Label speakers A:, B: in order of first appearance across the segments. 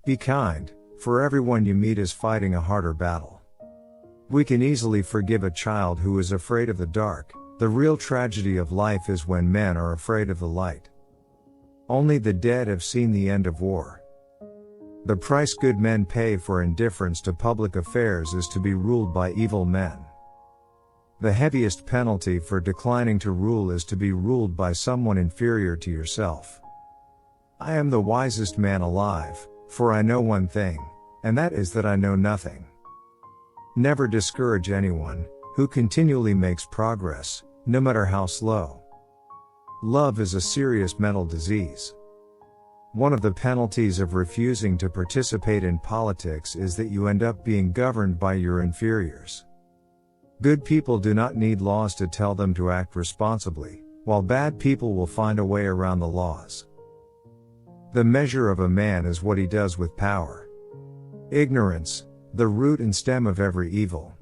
A: Be kind, for everyone you meet is fighting a harder battle. We can easily forgive a child who is afraid of the dark. The real tragedy of life is when men are afraid of the light. Only the dead have seen the end of war. The price good men pay for indifference to public affairs is to be ruled by evil men. The heaviest penalty for declining to rule is to be ruled by someone inferior to yourself. I am the wisest man alive, for I know one thing, and that is that I know nothing. Never discourage anyone who continually makes progress, no matter how slow. Love is a serious mental disease. One of the penalties of refusing to participate in politics is that you end up being governed by your inferiors. Good people do not need laws to tell them to act responsibly, while bad people will find a way around the laws. The measure of a man is what he does with power. Ignorance, the root and stem of every evil.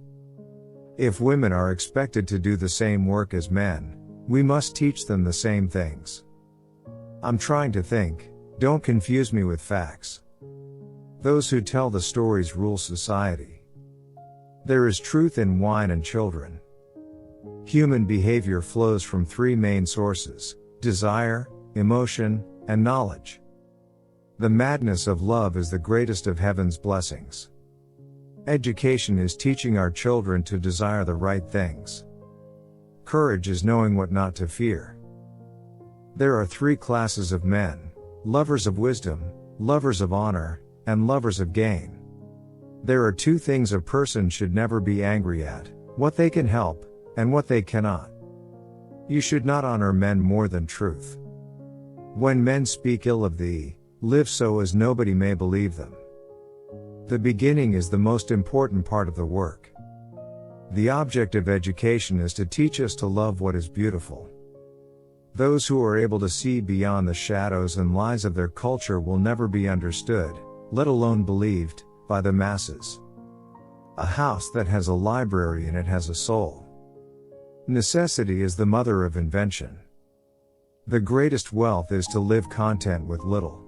A: If women are expected to do the same work as men, we must teach them the same things. I'm trying to think, don't confuse me with facts. Those who tell the stories rule society. There is truth in wine and children. Human behavior flows from three main sources: desire, emotion, and knowledge. The madness of love is the greatest of heaven's blessings. Education is teaching our children to desire the right things. Courage is knowing what not to fear. There are three classes of men: lovers of wisdom, lovers of honor, and lovers of gain. There are two things a person should never be angry at: what they can help, and what they cannot. You should not honor men more than truth. When men speak ill of thee, live so as nobody may believe them. The beginning is the most important part of the work. The object of education is to teach us to love what is beautiful. Those who are able to see beyond the shadows and lies of their culture will never be understood, let alone believed, by the masses. A house that has a library in it has a soul. Necessity is the mother of invention. The greatest wealth is to live content with little.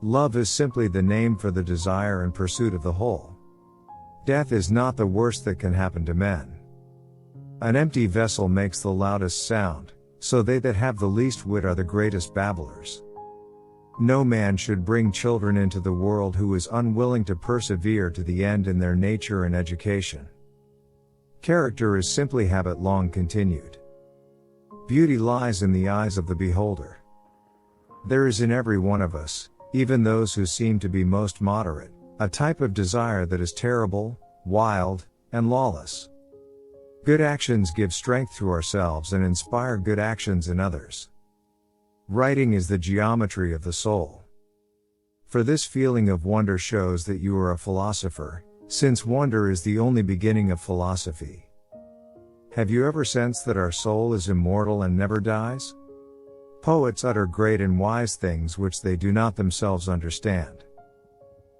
A: Love is simply the name for the desire and pursuit of the whole. Death is not the worst that can happen to men. An empty vessel makes the loudest sound, so they that have the least wit are the greatest babblers. No man should bring children into the world who is unwilling to persevere to the end in their nature and education. Character is simply habit long continued. Beauty lies in the eyes of the beholder. There is in every one of us, even those who seem to be most moderate, a type of desire that is terrible, wild, and lawless. Good actions give strength to ourselves and inspire good actions in others. Writing is the geometry of the soul. For this feeling of wonder shows that you are a philosopher, since wonder is the only beginning of philosophy. Have you ever sensed that our soul is immortal and never dies? Poets utter great and wise things which they do not themselves understand.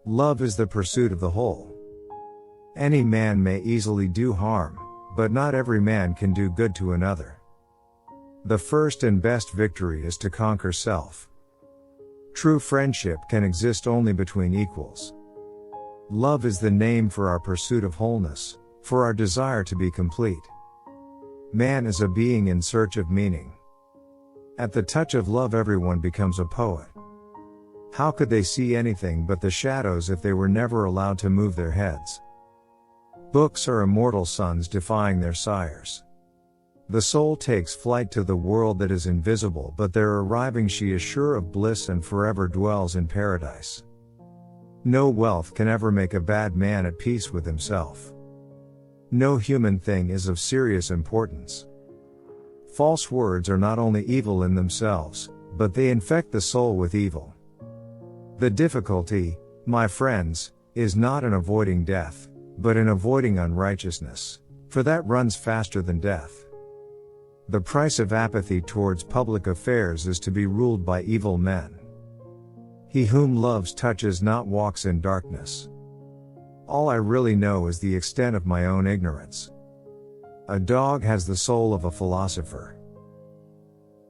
A: Love is the pursuit of the whole. Any man may easily do harm, but not every man can do good to another. The first and best victory is to conquer self. True friendship can exist only between equals. Love is the name for our pursuit of wholeness, for our desire to be complete. Man is a being in search of meaning. At the touch of love everyone becomes a poet. How could they see anything but the shadows if they were never allowed to move their heads? Books are immortal sons defying their sires. The soul takes flight to the world that is invisible, but there arriving she is sure of bliss and forever dwells in paradise. No wealth can ever make a bad man at peace with himself. No human thing is of serious importance. False words are not only evil in themselves, but they infect the soul with evil. The difficulty, my friends, is not in avoiding death, but in avoiding unrighteousness, for that runs faster than death. The price of apathy towards public affairs is to be ruled by evil men. He whom loves touches not walks in darkness. All I really know is the extent of my own ignorance. A dog has the soul of a philosopher.